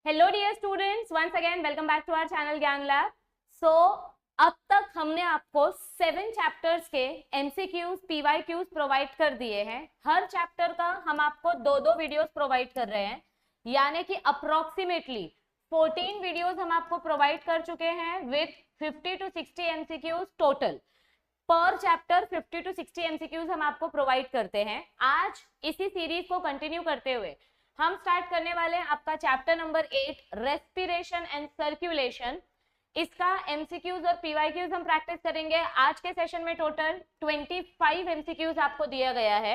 Hello dear students, once again welcome back to our channel Gyan lab. So अब तक हमने आपको 7 चैप्टर्स के एमसीक्यूज पीवाईक्यूज प्रोवाइड कर दिए हैं। हर चैप्टर का हम आपको दो वीडियोस प्रोवाइड कर रहे हैं, यानी कि अप्रोक्सीमेटली 14 वीडियोस हम आपको प्रोवाइड कर चुके हैं विथ 50 to 60 एमसीक्यूज टोटल। पर चैप्टर 50 to 60 एमसीक्यूज हम आपको प्रोवाइड करते हैं। आज इसी सीरीज को कंटिन्यू करते हुए हम स्टार्ट करने वाले हैं आपका chapter number 8 respiration and circulation. इसका एमसीक्यूज और पीवाईक्यूज हम प्रैक्टिस करेंगे। आज के सेशन में टोटल 25 एमसीक्यूज आपको दिया गया है।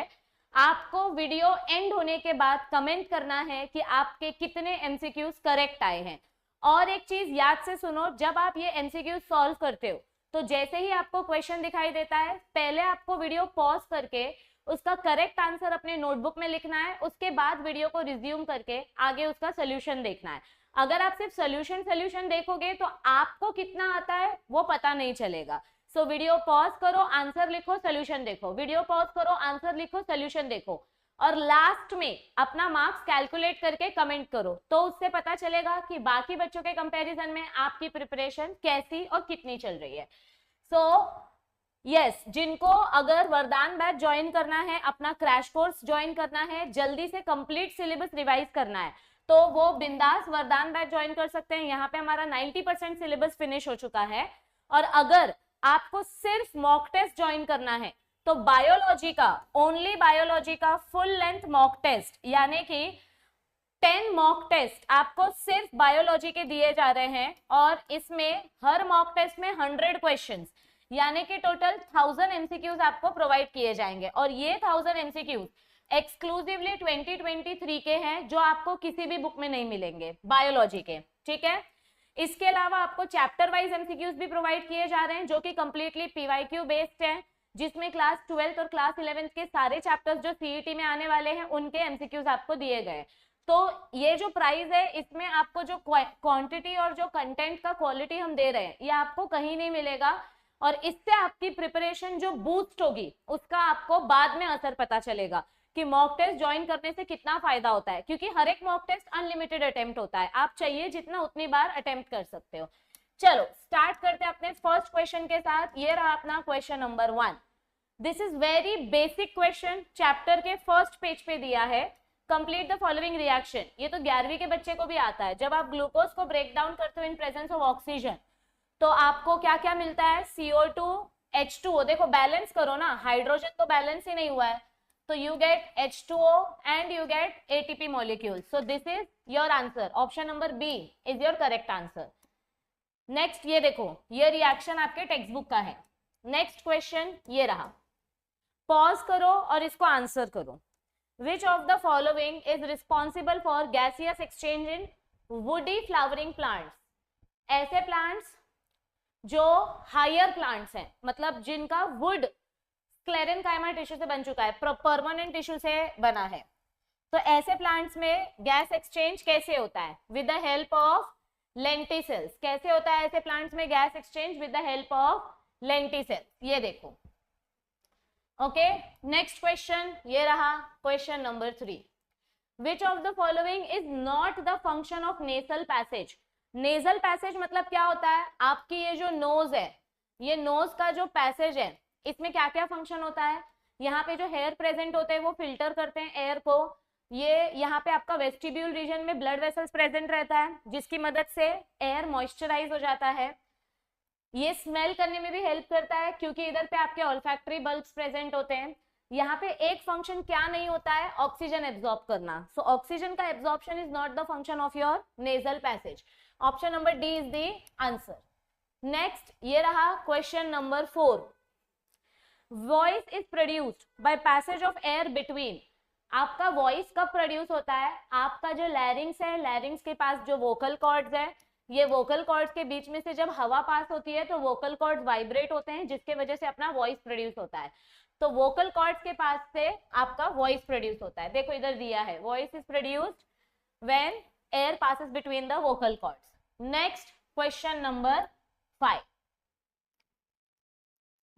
आपको वीडियो एंड होने के बाद कमेंट करना है कि आपके कितने एमसीक्यूज करेक्ट आए हैं। और एक चीज याद से सुनो, जब आप ये एमसीक्यूज सॉल्व करते हो तो जैसे ही आपको क्वेश्चन दिखाई देता है, पहले आपको वीडियो पॉज करके उसका करेक्ट आंसर अपने नोटबुक में लिखना है। उसके बाद वीडियो को रिज्यूम करके आगे उसका सोल्यूशन देखना है। अगर आप सिर्फ सोल्यूशन देखोगे तो आपको कितना आता है वो पता नहीं चलेगा। सो वीडियो पॉज करो, आंसर लिखो, सोल्यूशन देखो, वीडियो पॉज करो, आंसर लिखो, सोल्यूशन देखो, और लास्ट में अपना मार्क्स कैलकुलेट करके कमेंट करो। तो उससे पता चलेगा कि बाकी बच्चों के कंपैरिजन में आपकी प्रिपरेशन कैसी और कितनी चल रही है। जिनको अगर वरदान बैच ज्वाइन करना है, अपना क्रैश कोर्स ज्वाइन करना है, जल्दी से कंप्लीट सिलेबस रिवाइज करना है, तो वो बिंदास वरदान बैच ज्वाइन कर सकते हैं। यहाँ पे हमारा 90% सिलेबस फिनिश हो चुका है। और अगर आपको सिर्फ मॉक टेस्ट ज्वाइन करना है तो बायोलॉजी का, ओनली बायोलॉजी का फुल लेंथ मॉक टेस्ट, यानी कि 10 मॉक टेस्ट आपको सिर्फ बायोलॉजी के दिए जा रहे हैं। और इसमें हर मॉक टेस्ट में 100 क्वेश्चंस, यानी कि टोटल 1000 एमसीक्यूज आपको प्रोवाइड किए जाएंगे। और ये 1000 एमसीक्यूज एक्सक्लूसिवली 2023 के हैं, जो आपको किसी भी बुक में नहीं मिलेंगे बायोलॉजी के, ठीक है। इसके अलावा आपको चैप्टर वाइज एमसीक्यूज भी प्रोवाइड किए जा रहे हैं, जो कि कंप्लीटली पीवाईक्यू बेस्ड है, जिसमें क्लास 12th और क्लास 11th के सारे चैप्टर्स जो सीईटी में आने वाले हैं उनके एमसीक्यूज आपको दिए गए। तो ये जो प्राइस है, इसमें आपको जो क्वांटिटी और जो कंटेंट का क्वालिटी हम दे रहे हैं, ये आपको कहीं नहीं मिलेगा। और इससे आपकी प्रिपरेशन जो बूस्ट होगी उसका आपको बाद में असर पता चलेगा कि मॉक टेस्ट ज्वाइन करने से कितना फायदा होता है, क्योंकि हर एक मॉक टेस्ट अनलिमिटेड अटेम्प्ट होता है। आप चाहिए जितना उतनी बार अटेम्प्ट कर सकते हो। चलो स्टार्ट करते हैं अपने फर्स्ट क्वेश्चन के साथ। ये रहा अपना question number 1। This is very basic question, chapter के फर्स्ट पेज पे दिया है। Complete the following reaction. ये तो 11वीं के बच्चे को भी आता है। जब आप ग्लूकोज को ब्रेक डाउन करते हो इन प्रेजेंस ऑफ ऑक्सीजन, तो आपको क्या क्या मिलता है? CO2 H2O। देखो बैलेंस करो ना, हाइड्रोजन तो बैलेंस ही नहीं हुआ है, तो you get H2O and you get ATP molecule. So this is your answer. Option number B is your correct answer. Next ये देखो, ये रिएक्शन आपके टेक्स्ट बुक का है। नेक्स्ट क्वेश्चन ये रहा, पॉज करो और इसको आंसर करो। Which of the following is responsible for gaseous exchange in woody flowering plants? ऐसे प्लांट्स जो हायर प्लांट्स हैं, मतलब जिनका वुड स्क्लेरेनकाइमा टिश्यू से बन चुका है, परमानेंट टिश्यू से बना है, तो ऐसे प्लांट्स में गैस एक्सचेंज कैसे होता है? With the help of lenticels. कैसे होता है ऐसे प्लांट्स में gas exchange? With the help of lenticels. ये देखो, ओके। नेक्स्ट क्वेश्चन ये रहा, question number 3। Which of the following is not the function of nasal passage? Nasal passage मतलब क्या होता है? आपकी ये जो नोज है, ये नोज का जो पैसेज है, इसमें क्या क्या फंक्शन होता है? यहाँ पे जो हेयर प्रेजेंट होते हैं वो फिल्टर करते हैं एयर को। ये यहाँ पे आपका वेस्टिब्यूल रीजन में ब्लड वेसल्स प्रेजेंट रहता है, जिसकी मदद से एयर मॉइस्चराइज हो जाता है। ये स्मेल करने में भी हेल्प करता है, क्योंकि इधर पे आपके ऑल्फैक्टरी बल्ब्स प्रेजेंट होते हैं। यहाँ पे एक फंक्शन क्या नहीं होता है? ऑक्सीजन एब्जॉर्ब करना। सो ऑक्सीजन का absorption is not the function of your nasal passage. Option number D is the answer. Next ये रहा question number 4। Voice is produced by passage of air between. आपका voice कब produce होता है? आपका जो लैरिंग्स है, लैरिंग्स के पास जो वोकल कॉर्ड्स है, ये वोकल कॉर्ड्स के बीच में से जब हवा पास होती है तो वोकल कॉर्ड्स वाइब्रेट होते हैं, जिसके वजह से अपना वॉइस प्रोड्यूस होता है। तो वोकल कॉर्ड्स के पास से आपका वॉइस प्रोड्यूस होता है। देखो इधर दिया है, voice is produced when air passes between the vocal cords. Next question number 5।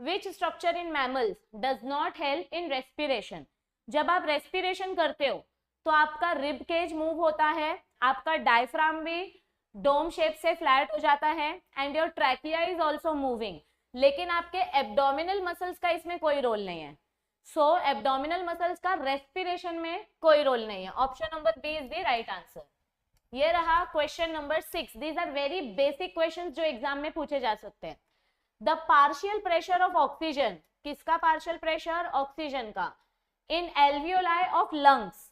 Which structure in mammals does not help in respiration? जब आप रेस्पिरेशन करते हो तो आपका रिब केज मूव होता है, आपका डायफ्राम भी डोम शेप से फ्लैट हो जाता है and your trachea is also moving, लेकिन आपके एब्डोमिनल मसल्स का इसमें कोई रोल नहीं है। सो एब्डोमिनल मसल्स का रेस्पिरेशन में कोई रोल नहीं है। Option number B is the right answer. ये रहा question number 6। These are very basic questions जो एग्जाम में पूछे जा सकते हैं। The partial pressure of oxygen, किसका पार्शियल प्रेशर? ऑक्सीजन का, इन एल्वियोलाई ऑफ लंग्स।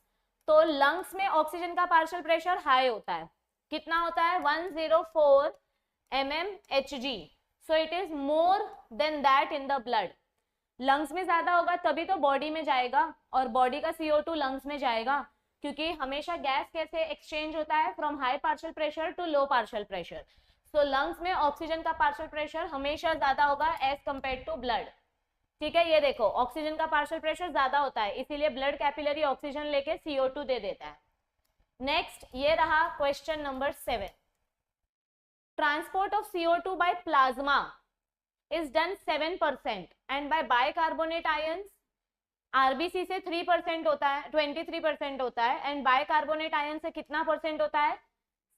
तो लंग्स में ऑक्सीजन का पार्शियल प्रेशर हाई होता है, कितना होता है? 104 mmHg। So it is more than that in the blood. Lungs में ज्यादा होगा तभी तो बॉडी में जाएगा, और बॉडी का CO2 लंग्स में जाएगा, क्योंकि हमेशा गैस कैसे एक्सचेंज होता है? From high partial pressure to low partial pressure. So lungs में ऑक्सीजन का पार्शियल प्रेशर हमेशा ज्यादा होगा एज कंपेयर टू ब्लड। ठीक है, ये देखो ऑक्सीजन का पार्शियल प्रेशर ज्यादा होता है, इसीलिए ब्लड कैपिलरी ऑक्सीजन लेके CO2 दे देता है। नेक्स्ट ये रहा question number 7। Transport of CO2 by plasma is done 7% and by bicarbonate ions RBC से 3% होता है, 23% होता है, एंड बाइकार्बोनेट आयन से कितना परसेंट होता है?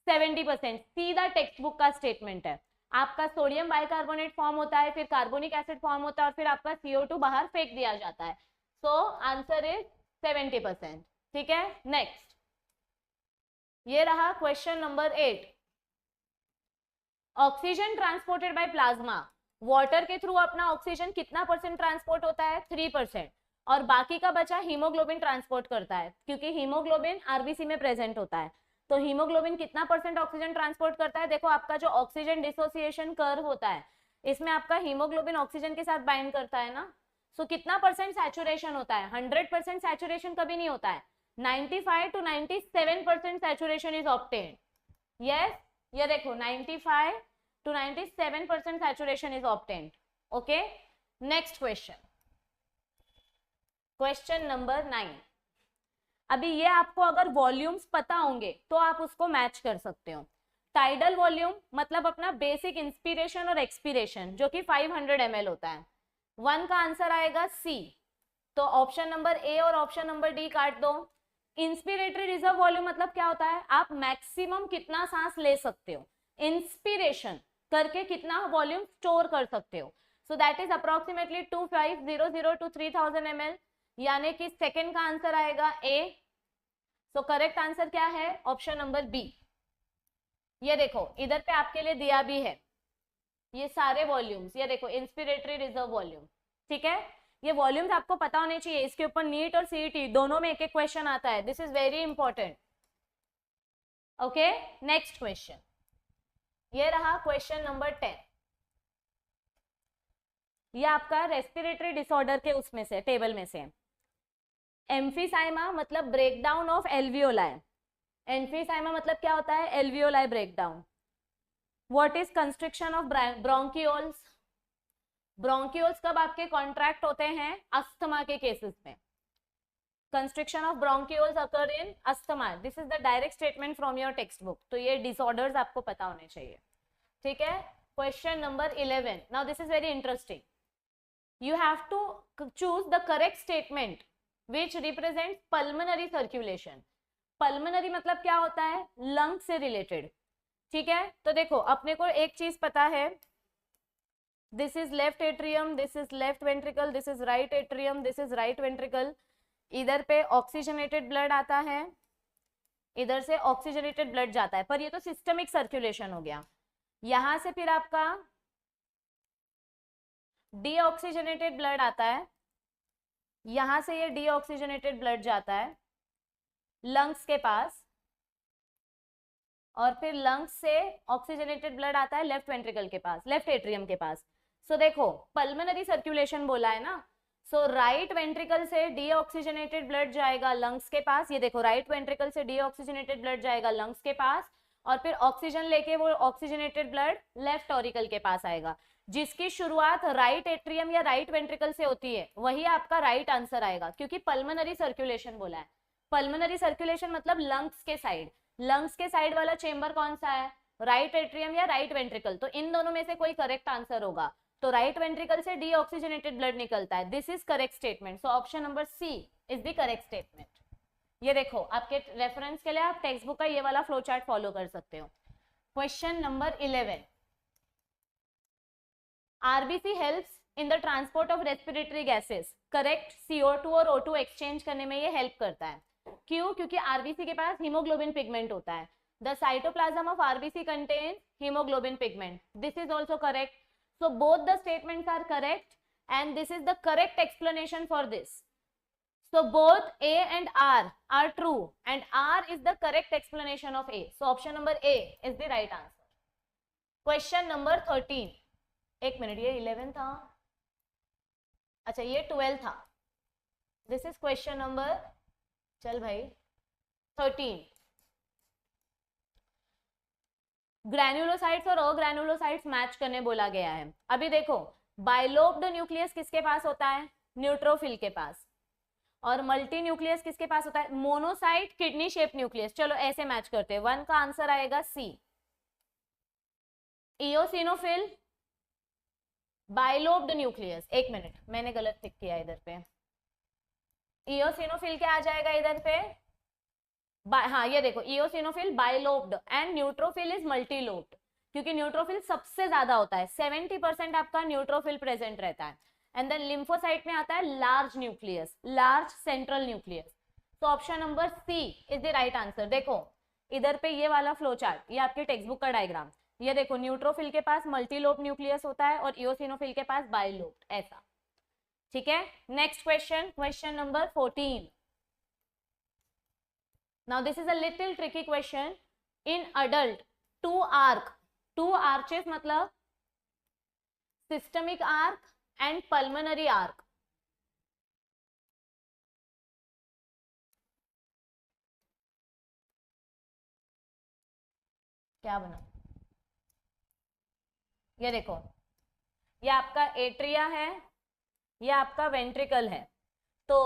70%। सीधा टेक्स्ट बुक का स्टेटमेंट है। आपका सोडियम बाइकार्बोनेट फॉर्म होता है, फिर कार्बोनिक एसिड फॉर्म होता है, और फिर आपका CO2 बाहर फेंक दिया जाता है। So answer is 70%। ठीक है, नेक्स्ट ये रहा question number 8। Oxygen transported by plasma, water के थ्रू अपना ऑक्सीजन कितना परसेंट ट्रांसपोर्ट होता है? 3%, और बाकी का बचा हीमोग्लोबिन ट्रांसपोर्ट करता है, क्योंकि हीमोग्लोबिन RBC में प्रेजेंट होता है। तो हीमोग्लोबिन कितना परसेंट ऑक्सीजन ट्रांसपोर्ट करता है? देखो आपका जो ऑक्सीजन डिसोसिएशन कर्व होता है, इसमें आपका हीमोग्लोबिन ऑक्सीजन के साथ बाइंड करता है ना। सो कितना परसेंट सैचुरेशन होता है? 100% सैचुरेशन कभी नहीं होता है, 95 to 97% saturation is obtained. Yes, ये देखो 95 to 97% saturation is obtained. Okay, next question, question number 9। अभी ये आपको अगर वॉल्यूम्स पता होंगे तो आप उसको मैच कर सकते हो। टाइडल वॉल्यूम मतलब अपना बेसिक इंस्पिरेशन और एक्सपीरेशन, जो कि 500 ml होता है। 1 का आंसर आएगा C। तो ऑप्शन नंबर A और ऑप्शन नंबर D काट दो। इंस्पिरेटरी रिजर्व वॉल्यूम मतलब क्या होता है? आप मैक्सिमम कितना सांस ले सकते हो, इंस्पिरेशन करके कितना वॉल्यूम स्टोर कर सकते हो। So that is approximately 2500 to 3000 ml, यानी कि सेकंड का आंसर आएगा A। सो करेक्ट आंसर क्या है? Option number B। ये देखो इधर पे आपके लिए दिया भी है ये सारे वॉल्यूम्स, ये देखो इंस्पिरेटरी रिजर्व वॉल्यूम। ठीक है, ये वॉल्यूम्स आपको पता होने चाहिए, इसके ऊपर नीट और CET दोनों में एक एक क्वेश्चन आता है। This is very important. Okay, next question, ये रहा क्वेश्चन नंबर 10। ये आपका रेस्पिरेटरी डिसऑर्डर के उसमें से टेबल में से। एम्फीसाइमा मतलब ब्रेकडाउन ऑफ एल्वियोलाई। एम्फीसाइमा मतलब क्या होता है? Alveoli breakdown. What is constriction of bronchioles? Bronchioles कब आपके कॉन्ट्रैक्ट होते हैं? अस्थमा के केसेस में। Constriction of bronchioles occur in asthma. This is the direct statement from your text book. तो ये डिसऑर्डर्स आपको पता होने चाहिए। ठीक है, question number 11। Now this is very interesting. You have to choose the correct statement which represents pulmonary circulation. Pulmonary मतलब क्या होता है? लंग से रिलेटेड। ठीक है, तो देखो अपने को एक चीज पता है, this is left atrium, this is left ventricle, this is right atrium, this is right ventricle. इधर पे ऑक्सीजनेटेड ब्लड आता है, इधर से ऑक्सीजनेटेड ब्लड जाता है, पर ये तो सिस्टमिक सर्कुलेशन हो गया। यहां से फिर आपका डीऑक्सीजनेटेड ब्लड आता है, यहां से ये डीऑक्सीजनेटेड ब्लड जाता है लंग्स के पास, और फिर लंग्स से ऑक्सीजनेटेड ब्लड आता है लेफ्ट वेंट्रिकल के पास, लेफ्ट एट्रियम के पास। सो देखो पल्मोनरी सर्कुलेशन बोला है ना, सो राइट वेंट्रिकल से डीऑक्सीजनेटेड ब्लड जाएगा लंग्स के पास। ये देखो राइट वेंट्रिकल से डीऑक्सीजनेटेड ब्लड जाएगा लंग्स के पास, और फिर ऑक्सीजन लेके वो ऑक्सीजनेटेड ब्लड लेफ्ट ऑरिकल के पास आएगा। जिसकी शुरुआत राइट एट्रियम या राइट वेंट्रिकल से होती है वही आपका राइट आंसर आएगा, क्योंकि पल्मोनरी सर्कुलेशन बोला है। पल्मोनरी सर्कुलेशन मतलब लंग्स के साइड, लंग्स के साइड वाला चेंबर कौन सा है? राइट एट्रियम या राइट वेंट्रिकल। तो इन दोनों में से कोई करेक्ट आंसर होगा। तो राइट वेंट्रिकल से डीऑक्सीजनेटेड ब्लड निकलता है। This is correct statement. So option number C is the correct statement. ये देखो आपके रेफरेंस के लिए आप टेक्स्ट बुक का ये वाला फ्लो चार्ट फॉलो कर सकते हो। Question number 11, RBC helps in the transport of respiratory gases, correct. CO2 और O2 एक्सचेंज करने में ये हेल्प करता है। क्यों? क्योंकि आरबीसी के पास हीमोग्लोबिन पिगमेंट होता है। The cytoplasm of RBC contains haemoglobin pigment, this is also correct. So both the statements are correct and this is the correct explanation for this. So both A and R are true and R is the correct explanation of A. So option number A is the right answer. Question number 13. एक minute, ये 11 था, अच्छा ये 12 था। This is question number, चल भाई 13. Granulocytes और अग्रैन्युलोसाइट्स match करने बोला गया है। अभी देखो बाइलोब्ड न्यूक्लियस किसके पास होता है? न्यूट्रोफिल के पास। और मल्टी न्यूक्लियस किसके पास होता है? Monocyte kidney shape nucleus. चलो ऐसे मैच करते हैं, 1 का आंसर आएगा सी। इओसिनोफिल बाइलोब्ड न्यूक्लियस, एक मिनट मैंने गलत टिक किया इधर पे। इओसिनोफिल क्या आ जाएगा इधर पे? हाँ ये देखो, eosinophil bilobed and neutrophil is multilobed, क्योंकि न्यूट्रोफिल सबसे ज्यादा होता है, 70% आपका न्यूट्रोफिल प्रेजेंट रहता है। एंड देन लिम्फोसाइट में आता है large nucleus, large central nucleus. तो option number C is the right answer. देखो इधर पे ये वाला फ्लो चार्ट, ये आपके टेक्स्ट बुक का डायग्राम, ये देखो न्यूट्रोफिल के पास मल्टीलोब न्यूक्लियस होता है और इओसिनोफिल के पास बाइलोब्ड, ऐसा। ठीक है, next question, question number 14। Now this is a little tricky question. In adult, two arches मतलब systemic arc and pulmonary arc. क्या बना? ये देखो, ये आपका एट्रिया है, ये आपका वेंट्रिकल है। तो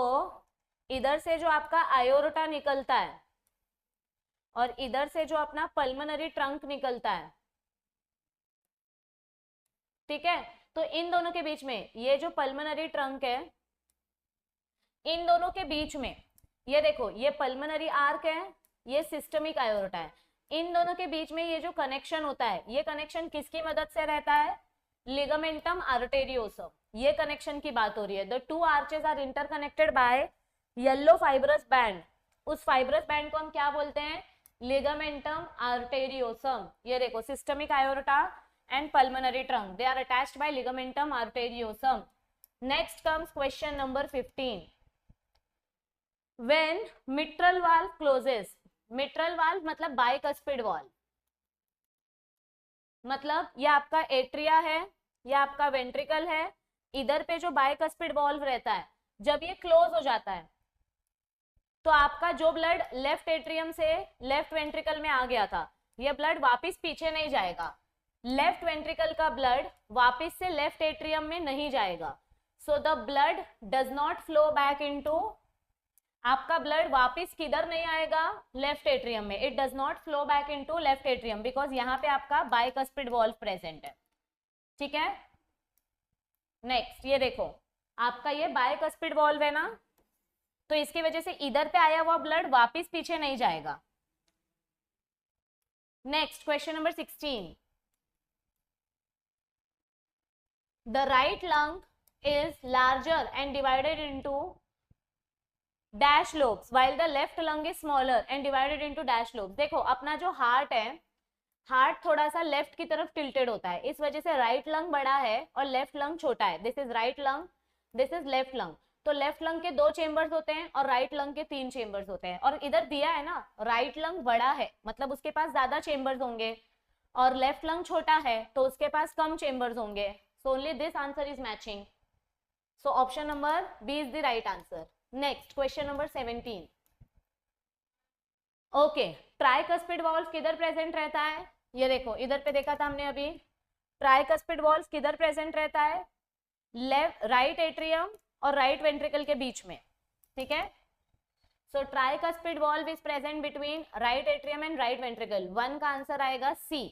इधर से जो आपका आयोर्टा निकलता है और इधर से जो अपना पल्मोनरी ट्रंक निकलता है, ठीक है, तो इन दोनों के बीच में ये जो पल्मोनरी ट्रंक है, इन दोनों के बीच में ये देखो, ये पल्मोनरी आर्क है, ये सिस्टमिक आयोर्टा है। इन दोनों के बीच में ये जो कनेक्शन होता है, ये कनेक्शन किसकी मदद से रहता है? लिगामेंटम आर्टेरियोसम, ये कनेक्शन की बात हो रही है। The two arches are interconnected by yellow fibrous band. उस फाइब्रस बैंड को हम क्या बोलते हैं? Ligamentum arteriosum. ये देखो, systemic aorta and pulmonary trunk, they are attached by ligamentum arteriosum. Next comes question number 15. When mitral valve closes, mitral valve मतलब bicuspid valve, मतलब ये आपका एट्रिया है, ये आपका वेंट्रिकल है, इधर पे जो बाइकस्पिड वॉल्व रहता है, जब ये क्लोज हो जाता है तो आपका जो ब्लड लेफ्ट एट्रियम से लेफ्ट वेंट्रिकल में आ गया था, ये ब्लड वापस पीछे नहीं जाएगा, लेफ्ट वेंट्रिकल का ब्लड वापस से लेफ्ट एट्रियम में नहीं जाएगा। So the blood does not flow back into, आपका ब्लड वापस किधर नहीं आएगा? लेफ्ट एट्रियम में। It does not flow back into left atrium because यहाँ पे आपका बाइकस्पिड वॉल्व प्रेजेंट है। ठीक है, नेक्स्ट ये देखो, आपका ये बाइकस्पिड वॉल्व है ना, तो इसकी वजह से इधर पे आया हुआ ब्लड वापस पीछे नहीं जाएगा। Next question number 16। The right lung is larger and divided into dash lobes while the left lung is smaller and divided into dash lobes. देखो अपना जो हार्ट है, हार्ट थोड़ा सा लेफ्ट की तरफ टिल्टेड होता है, इस वजह से राइट लंग बड़ा है और लेफ्ट लंग छोटा है। This is right lung, this is left lung. तो लेफ्ट लंग के 2 चेम्बर्स होते हैं और राइट लंग के 3 चेम्बर्स होते हैं। और इधर दिया है ना, राइट लंग बड़ा है मतलब उसके पास ज्यादा चेम्बर्स होंगे, और लेफ्ट लंग छोटा है तो उसके पास कम चेम्बर्स होंगे। So only this answer is matching. So option number B is the right answer. Next question number 17. Okay, tricuspid valve किधर प्रेजेंट रहता है? ये देखो इधर पे देखा था हमने अभी, tricuspid valve किधर प्रेजेंट रहता है? लेफ्ट राइट एट्रियम और राइट वेंट्रिकल के बीच में। ठीक है, so tricuspid valve is present between right atrium and right ventricle. 1 का आंसर आएगा C,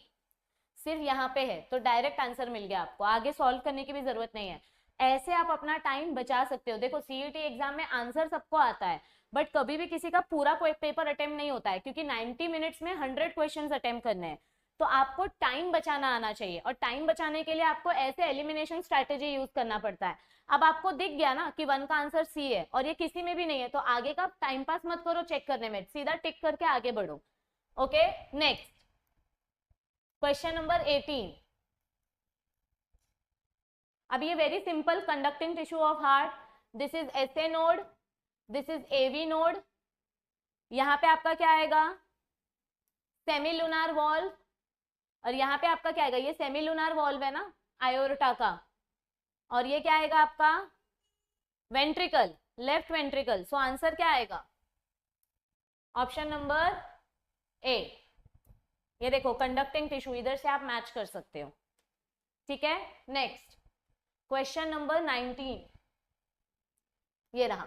सिर्फ यहाँ पे है, तो डायरेक्ट आंसर मिल गया आपको, आगे सॉल्व करने की भी जरूरत नहीं है। ऐसे आप अपना टाइम बचा सकते हो। देखो सीईटी एग्जाम में आंसर सबको आता है, बट कभी भी किसी का पूरा कोई पेपर अटेम्प्ट नहीं होता है, क्योंकि 90 मिनट्स में 100 क्वेश्चंस अटेम्प्ट करने हैं। तो आपको टाइम बचाना आना चाहिए, और टाइम बचाने के लिए आपको ऐसे एलिमिनेशन स्ट्रेटेजी यूज करना पड़ता है। अब आपको दिख गया ना कि 1 का आंसर सी है और ये किसी में भी नहीं है, तो आगे का टाइम पास मत करो चेक करने में, सीधा टिक करके आगे बढ़ो। Okay, next question number 18। अब ये very simple, conducting tissue of heart, this is SA node, this is AV node. यहाँ पे आपका क्या आएगा, सेमीलुनार वॉल्व, और यहाँ पे आपका क्या आएगा, ये सेमीलुनार वॉल्व है ना आयोर्टा का, और ये क्या आएगा आपका ventricle, left ventricle. So answer क्या आएगा, ऑप्शन नंबर ए। ये देखो कंडक्टिंग टिश्यू, इधर से आप मैच कर सकते हो, ठीक है। नेक्स्ट क्वेश्चन नंबर 19, ये रहा,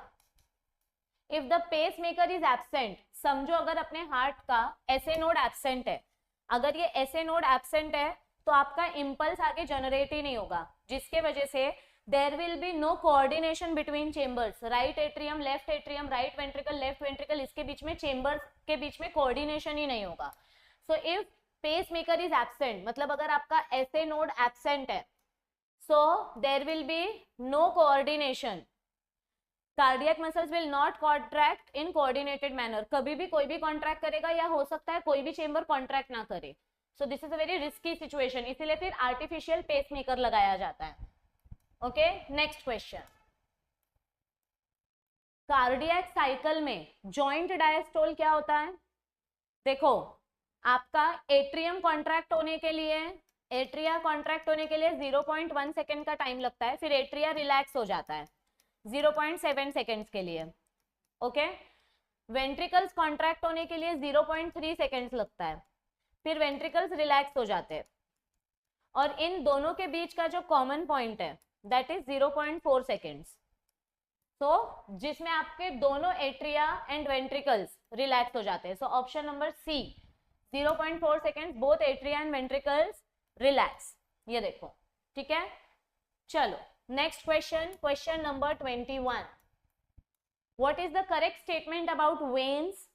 if the pacemaker is absent, समझो अगर अपने हार्ट का एसए नोड एब्सेंट है, अगर ये एसए नोड एब्सेंट है तो आपका इंपल्स आगे जनरेट ही नहीं होगा, जिसके वजह से there will be no coordination between chambers, right atrium left atrium, right ventricle left ventricle, इसके बीच में चेंबर्स के बीच में कोऑर्डिनेशन ही नहीं होगा। So if pacemaker is absent, मतलब अगर आपका एसए नोड एब्सेंट है, so there will be no coordination, cardiac muscles will not contract in coordinated manner, कभी भी कोई भी कॉन्ट्रैक्ट करेगा या हो सकता है कोई भी चेंबर कॉन्ट्रैक्ट ना करे। सो this is a very risky situation, इसीलिए फिर आर्टिफिशियल पेसमेकर लगाया जाता है। Okay, next question, cardiac cycle में जॉइंट डायस्टोल क्या होता है। देखो आपका एट्रियम कॉन्ट्रैक्ट होने के लिए, एट्रिया कॉन्ट्रैक्ट होने के लिए 0.1 सेकेंड का टाइम लगता है, फिर एट्रिया रिलैक्स हो जाता है 0.7 सेकेंड्स के लिए। ओके, वेंट्रिकल्स कॉन्ट्रैक्ट होने के लिए 0.3 सेकेंड्स लगता है, फिर वेंट्रिकल्स रिलैक्स हो जाते हैं, और इन दोनों के बीच का जो कॉमन पॉइंट है दैट इज 0.4 सेकेंड्स। तो जिसमें आपके दोनों एट्रिया एंड वेंट्रिकल्स रिलैक्स हो जाते हैं। So option number C, 0.4 seconds, both atria and ventricles relax, ये देखो, ठीक है। चलो next question, question number 21, what is the correct statement about veins.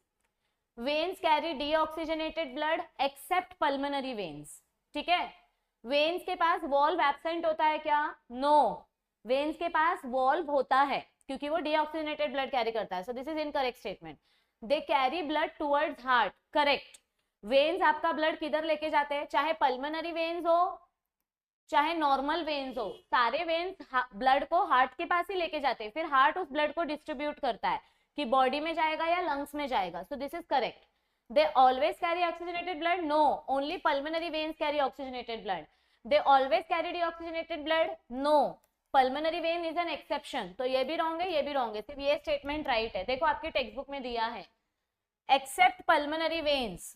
Veins carry deoxygenated blood except pulmonary veins, ठीक है। वेन्स के पास वॉल्व एब्सेंट होता है क्या, नो, वेन्स के पास वॉल्व होता है क्योंकि वो डीऑक्सीजनेटेड ब्लड कैरी करता है। So this is incorrect statement. They carry blood towards heart, correct. Veins आपका ब्लड किधर लेके जाते हैं, चाहे पल्मोनरी वेन्स हो चाहे नॉर्मल वेन्स हो, सारे वेन्स ब्लड को हार्ट के पास ही लेके जाते हैं, फिर हार्ट उस ब्लड को डिस्ट्रीब्यूट करता है कि बॉडी में जाएगा या लंग्स में जाएगा। So this is correct. They always carry oxygenated blood, no, only pulmonary veins carry oxygenated blood. They always carry deoxygenated blood, no, pulmonary vein is an exception. तो ये भी रॉन्ग है, ये भी रॉन्ग है, सिर्फ ये स्टेटमेंट राइट है। देखो आपकी टेक्स्ट बुक में दिया है, accept pulmonary veins,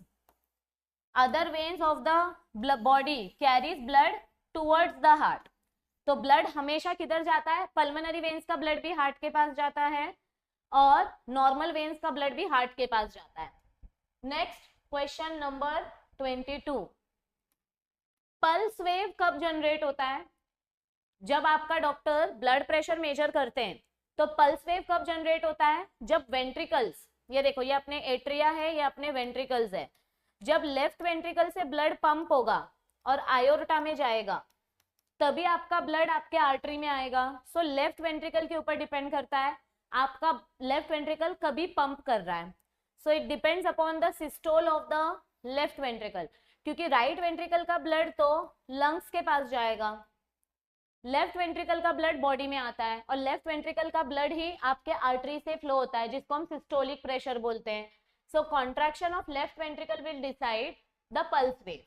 other veins of the body carries blood towards the heart। तो ब्लड हमेशा किधर जाता है, पल्मोनरी वेन्स का ब्लड भी हार्ट के पास जाता है और नॉर्मल वेन्स का ब्लड भी हार्ट के पास जाता है। Next question number 22, pulse wave कब जनरेट होता है। जब आपका डॉक्टर ब्लड प्रेशर मेजर करते हैं तो पल्स वेव कब जनरेट होता है, जब वेंट्रिकल्स, ये देखो ये अपने एट्रिया है, ये अपने वेंट्रिकल्स है, जब लेफ्ट वेंट्रिकल से ब्लड पंप होगा और आयोर्टा में जाएगा तभी आपका ब्लड आपके आर्टरी में आएगा। सो लेफ्ट वेंट्रिकल के ऊपर डिपेंड करता है आपका लेफ्ट वेंट्रिकल कभी पंप कर रहा है। So it depends upon the systole of the left ventricle, क्योंकि राइट वेंट्रिकल का ब्लड तो लंग्स के पास जाएगा, लेफ्ट वेंट्रिकल का ब्लड बॉडी में आता है, और लेफ्ट वेंट्रिकल का ब्लड ही आपके आर्टरी से फ्लो होता है, जिसको हम सिस्टोलिक प्रेशर बोलते हैं। So contraction of left ventricle will decide the pulse wave।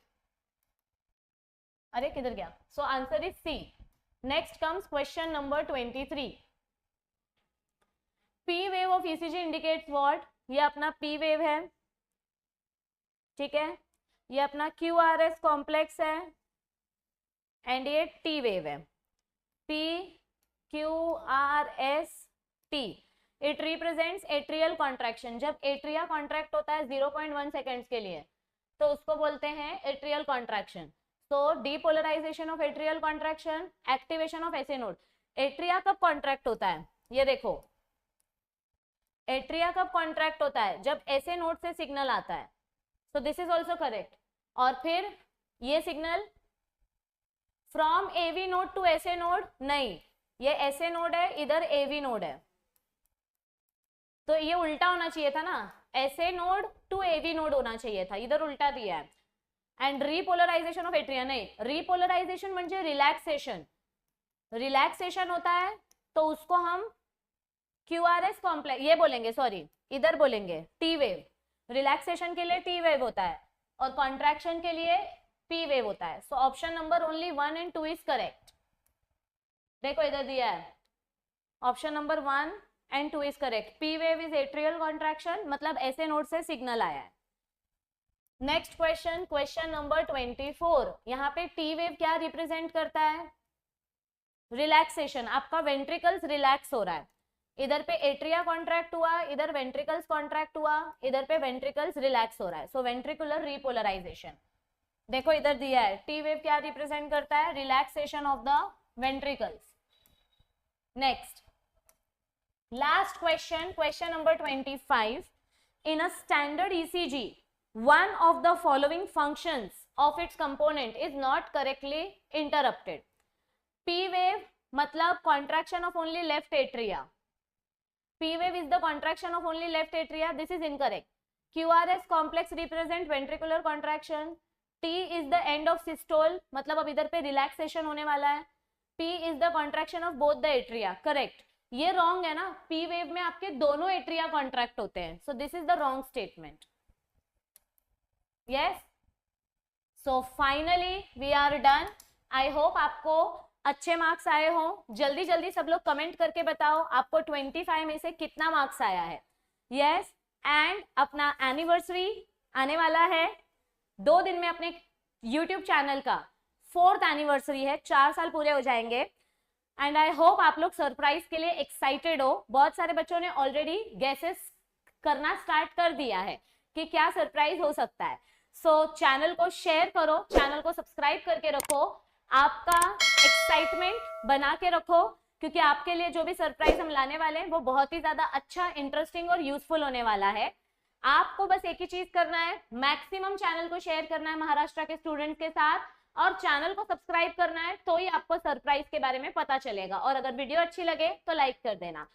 अरे किधर गया, so answer is C। Next comes question number 23, P wave of ECG indicates what। ये अपना P wave है, ठीक है, ये अपना QRS कॉम्प्लेक्स है एंड ये T wave है, P QRS T। It represents atrial contraction. जब एट्रिया कॉन्ट्रैक्ट होता है 0.1 सेकेंड्स के लिए तो उसको बोलते हैं atrial contraction. So depolarization of atrial contraction, activation of SA node. Atria कब कॉन्ट्रैक्ट होता है, ये देखो एट्रिया कब कॉन्ट्रैक्ट होता है? जब ऐसे नोड से सिग्नल आता है, so this is also correct. और फिर ये signal from AV node to SA node, नहीं, ये ऐसे नोड है, इधर एवी नोड है, तो ये उल्टा होना चाहिए था ना, ऐसे नोड टू एवी नोड होना चाहिए था, इधर उल्टा दिया है। एंड रिपोलराइजेशन ऑफ एट्रिया, नहीं, रिपोलराइजेशन म्हणजे रिलैक्सेशन, रिलैक्सेशन होता है तो उसको हम QRS कॉम्प्लेक्स ये बोलेंगे, सॉरी इधर बोलेंगे टी वेव, रिलैक्सेशन के लिए टी वेव होता है और कॉन्ट्रैक्शन के लिए पी वेव होता है। सो option number only 1 and 2 is correct. देखो इधर दिया है, option number 1 and 2 is correct. P wave is atrial contraction, मतलब ऐसे नोड से सिग्नल आया है। नेक्स्ट क्वेश्चन, क्वेश्चन नंबर 24, यहाँ पे टी वेव क्या रिप्रेजेंट करता है? रिलैक्सेशन, आपका वेंट्रिकल्स रिलैक्स हो रहा है, इधर पे एट्रिया कॉन्ट्रैक्ट हुआ, इधर वेंट्रिकल्स कॉन्ट्रैक्ट हुआ, इधर पे वेंट्रिकल्स रिलैक्स हो रहा है, सो वेंट्रिकुलर रिपोलराइजेशन। देखो इधर दिया है, टी वेव क्या रिप्रेजेंट करता है? Relaxation of the ventricles. Next last question, question number 25, in a standard ECG one of the following functions of its component is not correctly interrupted. P wave मतलब contraction of only left atria, P wave is the contraction of only left atria, this is incorrect. QRS complex represent ventricular contraction, T is the end of systole, मतलब अब इधर पे relaxation होने वाला है, P is the contraction of both the atria, correct. ये wrong है ना, P wave में आपके दोनों atria contract होते हैं, so this is the wrong statement. Yes, so finally we are done. I hope आपको अच्छे मार्क्स आए हो। जल्दी जल्दी सब लोग कमेंट करके बताओ आपको 25 में से कितना मार्क्स आया है। यस, एंड अपना एनिवर्सरी आने वाला है 2 दिन में, अपने यूट्यूब चैनल का 4th एनिवर्सरी है, 4 साल पूरे हो जाएंगे। एंड आई होप आप लोग सरप्राइज के लिए एक्साइटेड हो। बहुत सारे बच्चों ने ऑलरेडी गेसेस करना स्टार्ट कर दिया है कि क्या सरप्राइज हो सकता है। सो चैनल को शेयर करो, चैनल को सब्सक्राइब करके रखो, आपका एक्साइटमेंट बना के रखो, क्योंकि आपके लिए जो भी सरप्राइज हम लाने वाले हैं वो बहुत ही ज्यादा अच्छा, इंटरेस्टिंग और यूजफुल होने वाला है। आपको बस एक ही चीज करना है, मैक्सिमम चैनल को शेयर करना है महाराष्ट्र के स्टूडेंट्स के साथ, और चैनल को सब्सक्राइब करना है, तो ही आपको सरप्राइज के बारे में पता चलेगा। और अगर वीडियो अच्छी लगे तो लाइक कर देना।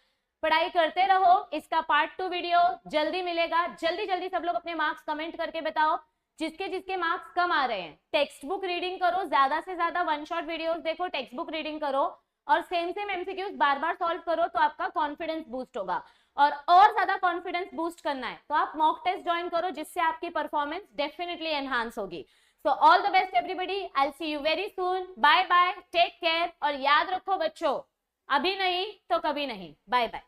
पढ़ाई करते रहो, इसका पार्ट 2 वीडियो जल्दी मिलेगा। जल्दी जल्दी सब लोग अपने मार्क्स कमेंट करके बताओ, जिसके जिसके मार्क्स कम आ रहे हैं। टेक्स्ट बुक रीडिंग करो, ज्यादा से ज्यादा 1 शॉट वीडियोस देखो, टेक्स्ट बुक रीडिंग करो, और सेम MCQs बार बार सॉल्व करो, तो आपका कॉन्फिडेंस बूस्ट होगा। और ज्यादा कॉन्फिडेंस बूस्ट करना है तो आप मॉक टेस्ट ज्वाइन करो, जिससे आपकी परफॉर्मेंस डेफिनेटली एनहांस होगी। So all the best everybody, I will see you very soon, bye bye, take care, और याद रखो बच्चों, अभी नहीं तो कभी नहीं। Bye bye.